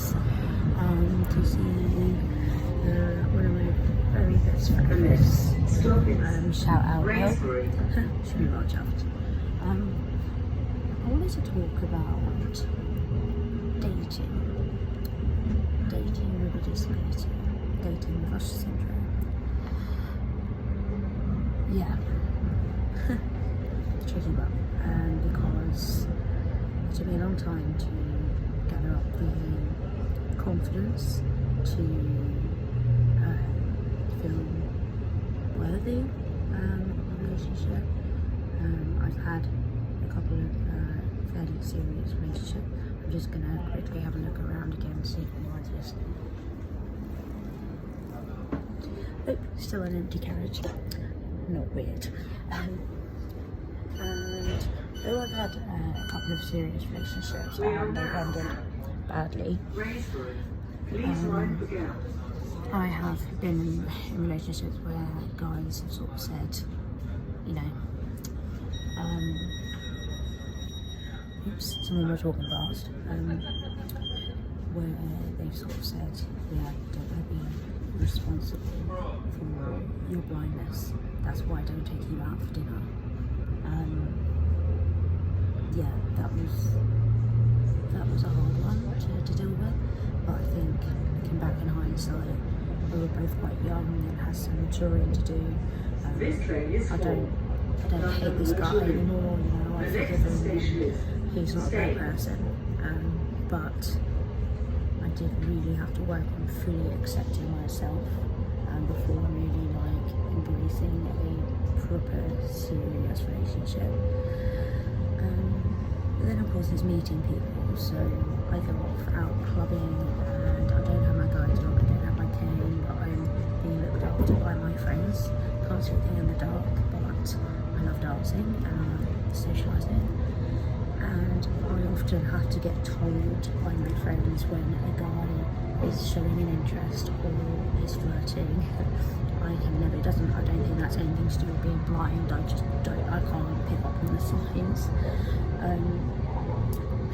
place to see one of my very best friends. Shout out, Elle. Should be well chuffed. I wanted to talk about dating with a disability, dating with Usher syndrome. Yeah. Tricky one, because it took me a long time to gather up the confidence to feel worthy of a relationship. I've had a couple of fairly serious relationships. I'm just gonna quickly have a look around again and see if anyone's listening. Oh, still an empty carriage. Not weird. And though I've had a couple of serious relationships and they've ended badly, I have been in relationships where guys have sort of said, you know, oops, someone was talking fast, where they've sort of said, yeah, don't want to be responsible for your blindness, that's why I don't take you out for dinner. Yeah, that was a hard one to deal with, but I think looking back in hindsight, we were both quite young and had some maturing to do. I don't hate this guy anymore, you know, I forgive him, he's not a great person, but I did really have to work on fully accepting myself before really like embracing a proper serious relationship. But then of course there's meeting people, so I go off out clubbing and I don't have my guide dog, I don't have my cane, but I'm being looked after by my friends. Can't see anything in the dark, but I love dancing and I love socialising. And I often have to get told by my friends when a guy is showing an interest or is flirting. I don't think that's anything to do with being blind, I can't pick up on the signs.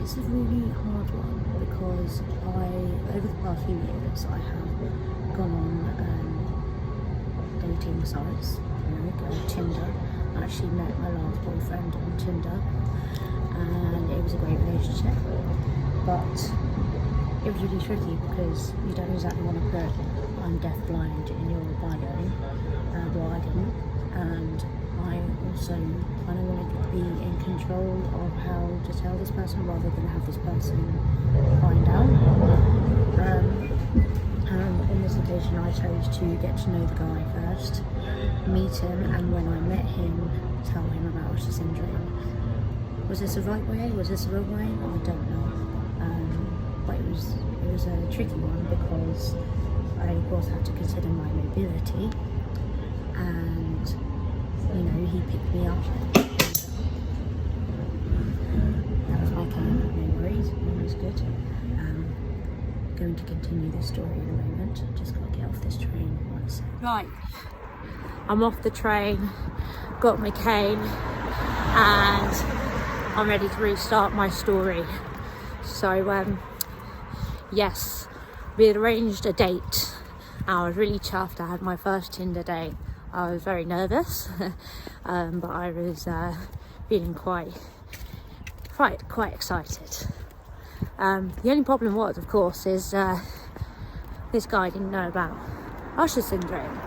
It's a really hard one because over the past few years, I have gone on dating sites, Tinder. I actually met my last boyfriend on Tinder and it was a great relationship, but it was really tricky because you don't exactly want to put I'm deaf blind in your bio, well I didn't, and I also kind of wanted to be in control of how to tell this person rather than have this person find out. On this occasion I chose to get to know the guy first, meet him, and when I met him, tell him about Usher syndrome. Was this the right way? Was this the wrong way? I don't know. But it was a tricky one because I of course had to consider my mobility, and you know, he picked me up. That was my cane, no worries, all was good. Going to continue this story in a moment. Just gotta get off this train one sec. Right, I'm off the train, got my cane, and I'm ready to restart my story. So yes, we had arranged a date. I was really chuffed. I had my first Tinder date. I was very nervous, but I was feeling quite excited. The only problem was, of course, is this guy didn't know about Usher syndrome.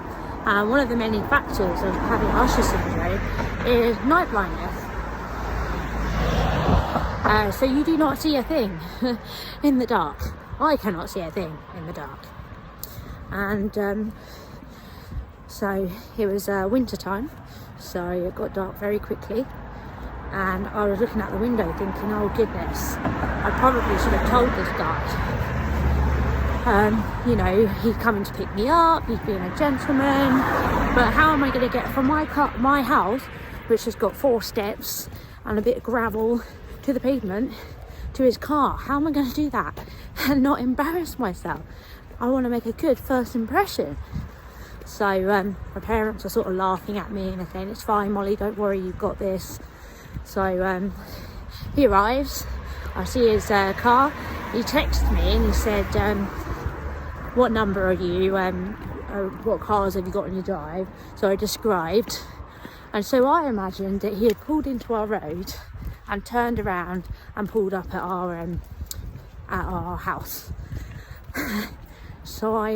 One of the many factors of having Usher syndrome is night blindness. So you do not see a thing in the dark. I cannot see a thing in the dark. And so it was winter time, so it got dark very quickly, and I was looking out the window thinking, oh goodness, I probably should have told this guy. You know, he's coming to pick me up, he's being a gentleman, but how am I going to get from my house, which has got 4 steps and a bit of gravel, to the pavement, to his car? How am I going to do that and not embarrass myself? I want to make a good first impression. So my parents are sort of laughing at me and they're saying, it's fine Molly, don't worry, you've got this. So he arrives, I see his car. He texted me and he said, what number are you? What cars have you got on your drive? So I described. And so I imagined that he had pulled into our road and turned around and pulled up at our house. So I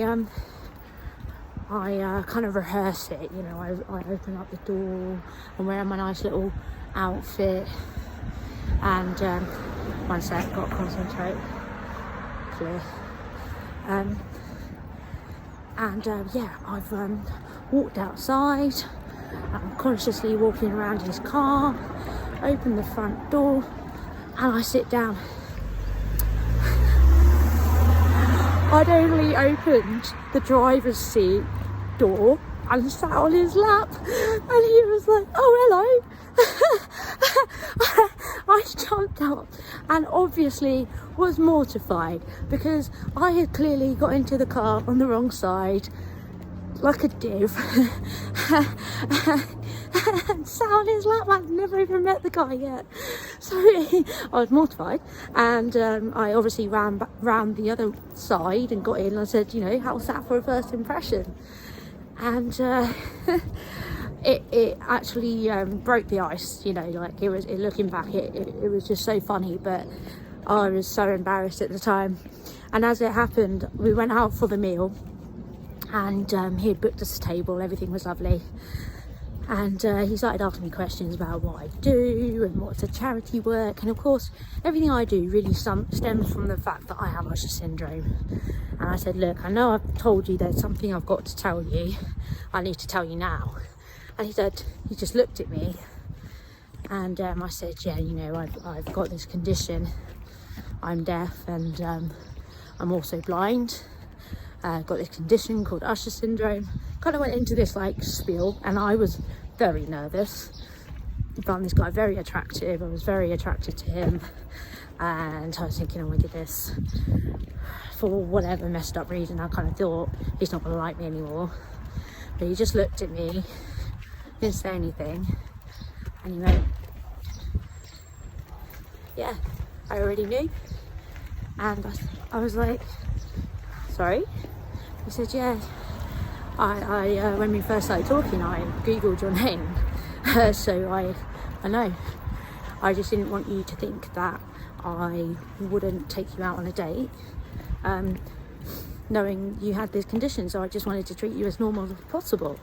kind of rehearse it, you know. I open up the door, I'm wearing my nice little outfit, and one sec, got to concentrate, clear. Yeah, I've walked outside. I'm consciously walking around his car, open the front door, and I sit down. I'd only opened the driver's seat door and sat on his lap, and he was like, "Oh, hello." I jumped up and obviously was mortified because I had clearly got into the car on the wrong side like a div and sat on his lap. I'd never even met the guy yet, so I was mortified, and I obviously ran back round the other side and got in. I said, you know, how's that for a first impression? And it actually broke the ice, you know. Like, looking back, it was just so funny, but I was so embarrassed at the time. And as it happened, we went out for the meal, and he had booked us a table, everything was lovely, and he started asking me questions about what I do and what's a charity work, and of course everything I do really stems from the fact that I have Usher syndrome. And I said, look, I know I've told you there's something I've got to tell you, I need to tell you now. And he just looked at me, and I said, yeah, you know, I've got this condition, I'm deaf, and I'm also blind. Got this condition called Usher syndrome. Kind of went into this like spiel, and I was very nervous. I found this guy very attractive. I was very attracted to him, and I was thinking, oh my goodness, for whatever messed up reason, I kind of thought he's not going to like me anymore. But he just looked at me, didn't say anything, and he went, yeah, I already knew. And I was like, sorry? He said, yeah, I when we first started talking, I googled your name, so I know. I just didn't want you to think that I wouldn't take you out on a date, knowing you had this condition, so I just wanted to treat you as normal as possible.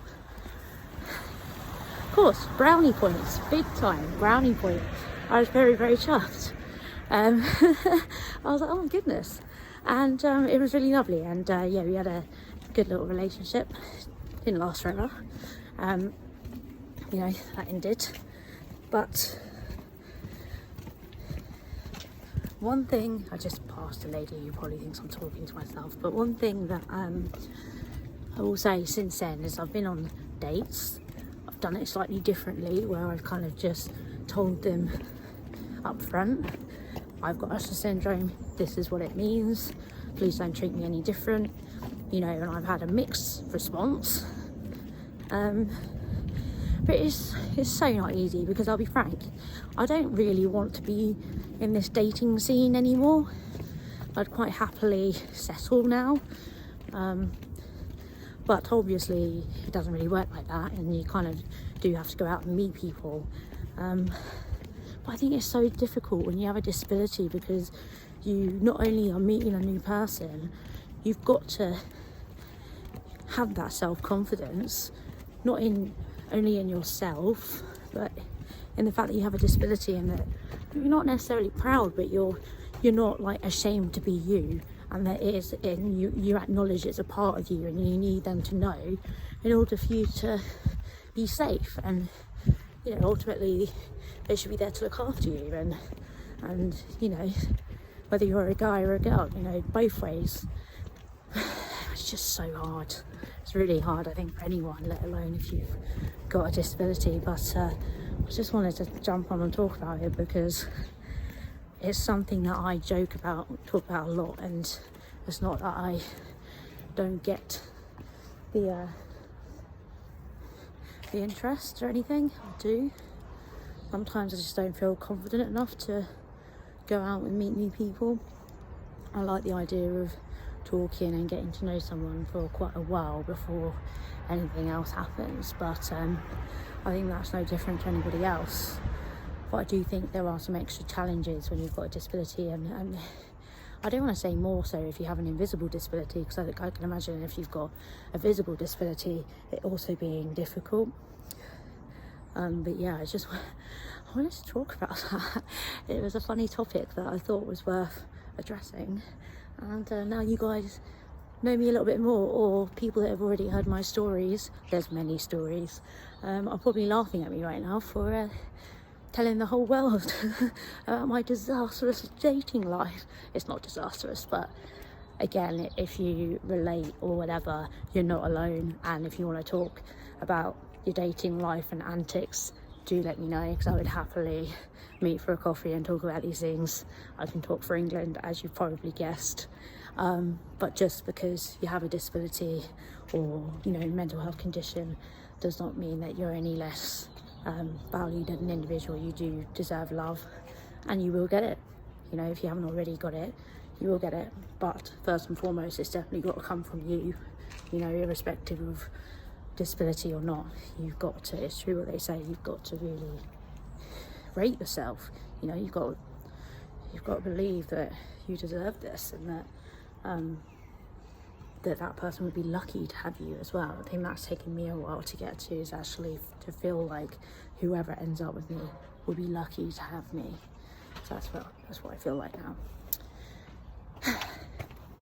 Of course, brownie points, big time brownie points. I was very, very chuffed. I was like, oh my goodness. And it was really lovely, and yeah, we had a good little relationship. Didn't last forever, you know, that ended. But one thing, I just passed a lady who probably thinks I'm talking to myself, but one thing that I will say since then is I've been on dates. I've done it slightly differently, where I've kind of just told them up front, I've got Usher syndrome, this is what it means, please don't treat me any different, you know. And I've had a mixed response, but it's so not easy, because I'll be frank, I don't really want to be in this dating scene anymore. I'd quite happily settle now, but obviously it doesn't really work like that, and you kind of do have to go out and meet people. But I think it's so difficult when you have a disability, because you not only are meeting a new person, you've got to have that self-confidence, not only in yourself, but in the fact that you have a disability, and that you're not necessarily proud, but you're not like ashamed to be you, and that it is, and you acknowledge it's a part of you, and you need them to know in order for you to be safe. And you know, ultimately they should be there to look after you, and you know, whether you're a guy or a girl, you know, both ways. It's just so hard. It's really hard, I think, for anyone, let alone if you've got a disability. But I just wanted to jump on and talk about it, because it's something that I talk about a lot, and it's not that I don't get the interest or anything. I do. Sometimes I just don't feel confident enough to go out and meet new people. I like the idea of talking and getting to know someone for quite a while before anything else happens, but I think that's no different to anybody else. But I do think there are some extra challenges when you've got a disability, and I don't want to say more so if you have an invisible disability, because I can imagine if you've got a visible disability it also being difficult. But yeah, I wanted to talk about that. It was a funny topic that I thought was worth addressing, and now you guys know me a little bit more, or people that have already heard my stories, there's many stories, are probably laughing at me right now for telling the whole world about my disastrous dating life. It's not disastrous, but again, if you relate or whatever, you're not alone. And if you want to talk about your dating life and antics, do let me know, because I would happily meet for a coffee and talk about these things. I can talk for England, as you've probably guessed, but just because you have a disability or mental health condition does not mean that you're any less valued as an individual. You do deserve love, and you will get it. If you haven't already got it, you will get it. But first and foremost, it's definitely got to come from you, irrespective of disability or not. You've got to, it's true what they say, you've got to really rate yourself. You've got to believe that you deserve this, and that person would be lucky to have you as well. I think that's taken me a while to get to, is actually to feel like whoever ends up with me will be lucky to have me. So that's what I feel like now.